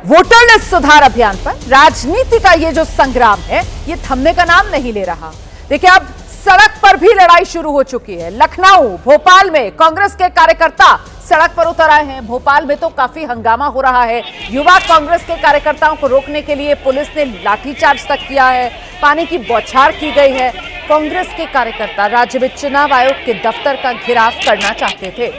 Voter list सुधार अभियान पर राजनीति का ये जो संग्राम है, ये थमने का नाम नहीं ले रहा। देखिए, अब सड़क पर भी लड़ाई शुरू हो चुकी है। लखनऊ, भोपाल में कांग्रेस के कार्यकर्ता सड़क पर उतर आए हैं। भोपाल में तो काफी हंगामा हो रहा है। युवा कांग्रेस के कार्यकर्ताओं को रोकने के लिए पुलिस ने लाठीचार्ज तक किया है, पानी की बौछार की गई है। कांग्रेस के कार्यकर्ता राज्य में चुनाव आयोग के दफ्तर का घेराव करना चाहते थे।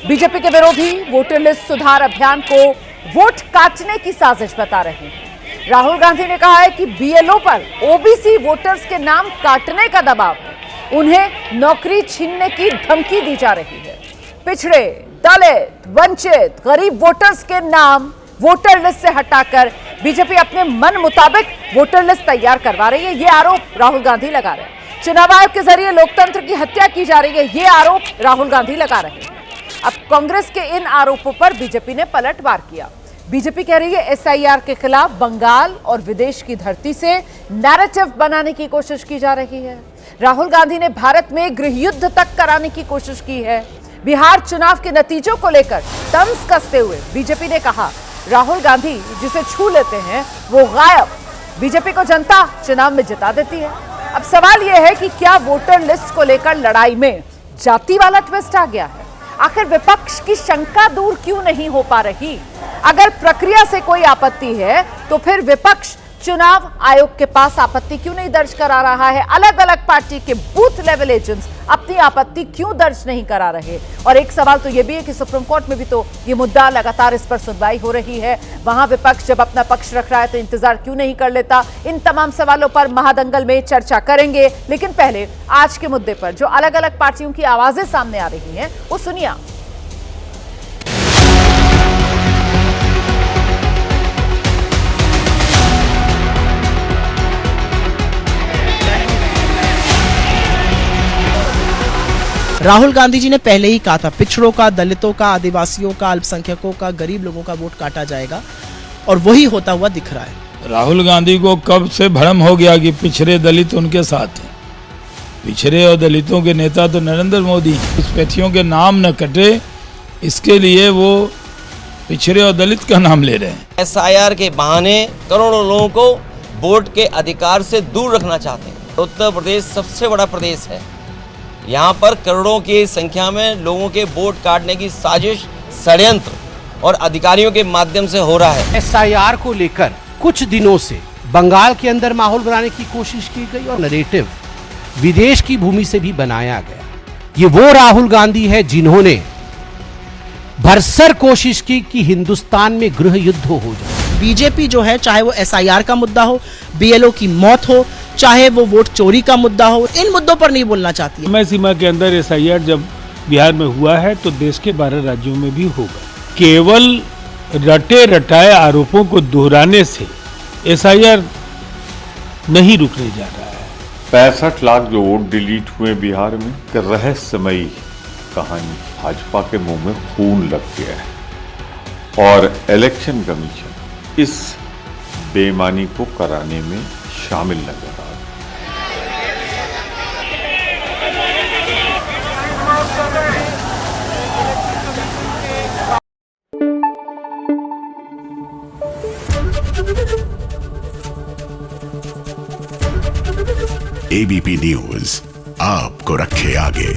बीजेपी के विरोधी वोटर लिस्ट सुधार अभियान को वोट काटने की साजिश बता रहे हैं। राहुल गांधी ने कहा है कि बीएलओ पर ओबीसी वोटर्स के नाम काटने का दबाव है, उन्हें नौकरी छीनने की धमकी दी जा रही है। पिछड़े, दलित, वंचित, गरीब वोटर्स के नाम वोटर लिस्ट से हटाकर बीजेपी अपने मन मुताबिक वोटर लिस्ट तैयार करवा रही है, ये आरोप राहुल गांधी लगा रहे हैं। चुनाव आयोग के जरिए लोकतंत्र की हत्या की जा रही है, ये आरोप राहुल गांधी लगा रहे हैं। अब कांग्रेस के इन आरोपों पर बीजेपी ने पलटवार किया। बीजेपी कह रही है एसआईआर के खिलाफ बंगाल और विदेश की धरती से नैरेटिव बनाने की कोशिश की जा रही है। राहुल गांधी ने भारत में गृह युद्ध तक कराने की कोशिश की है। बिहार चुनाव के नतीजों को लेकर तंज कसते हुए बीजेपी ने कहा, राहुल गांधी जिसे छू लेते हैं वो गायब। बीजेपी को जनता चुनाव में जिता देती है। अब सवाल यह है कि क्या वोटर लिस्ट को लेकर लड़ाई में जाति वाला ट्विस्ट आ गया है? आखिर विपक्ष की शंका दूर क्यों नहीं हो पा रही? अगर प्रक्रिया से कोई आपत्ति है तो फिर विपक्ष चुनाव आयोग के पास आपत्ति क्यों नहीं दर्ज करा रहा है? अलग अलग पार्टी के बूथ लेवल एजेंट्स अपनी आपत्ति क्यों दर्ज नहीं करा रहे? और एक सवाल तो यह भी है कि सुप्रीम कोर्ट में भी तो ये मुद्दा लगातार इस पर सुनवाई हो रही है। वहां विपक्ष जब अपना पक्ष रख रहा है तो इंतजार क्यों नहीं कर लेता? इन तमाम सवालों पर महादंगल में चर्चा करेंगे, लेकिन पहले आज के मुद्दे पर जो अलग अलग पार्टियों की आवाजें सामने आ रही हैं वो सुनिए। राहुल गांधी जी ने पहले ही कहा था, पिछड़ों का, दलितों का, आदिवासियों का, अल्पसंख्यकों का, गरीब लोगों का वोट काटा जाएगा, और वही होता हुआ दिख रहा है। राहुल गांधी को कब से भ्रम हो गया कि पिछड़े दलित उनके साथ हैं। पिछड़े और दलितों के नेता तो नरेंद्र मोदी। घुसपैठियों के नाम न कटे, इसके लिए वो पिछड़े और दलित का नाम ले रहे हैं। एसआईआर के बहाने करोड़ों लोगों को वोट के अधिकार से दूर रखना चाहते हैं। उत्तर प्रदेश सबसे बड़ा प्रदेश है। यहाँ पर करोड़ों की संख्या में लोगों के वोट काटने की साजिश, षड्यंत्र और अधिकारियों के माध्यम से हो रहा है। एसआईआर को लेकर कुछ दिनों से बंगाल के अंदर माहौल बनाने की कोशिश की गई और नैरेटिव विदेश की भूमि से भी बनाया गया। ये वो राहुल गांधी है जिन्होंने भरसर कोशिश की कि हिंदुस्तान में गृह युद्ध हो जाए। बीजेपी जो है, चाहे वो एसआईआर का मुद्दा हो, बीएलओ की मौत हो, चाहे वो वोट चोरी का मुद्दा हो, इन मुद्दों पर नहीं बोलना चाहती है। समय सीमा के अंदर एसआईआर जब बिहार में हुआ है तो देश के 12 राज्यों में भी होगा। केवल रटे रटाए आरोपों को दोहराने से एसआईआर नहीं रुकने जा रहा है। 65 लाख जो वोट डिलीट हुए बिहार में, रहस्यमयी कहानी। भाजपा के मुंह में खून लग गया है और इलेक्शन कमीशन इस बेईमानी को कराने में शामिल नजर आ रहा है। एबीपी न्यूज आपको रखे आगे।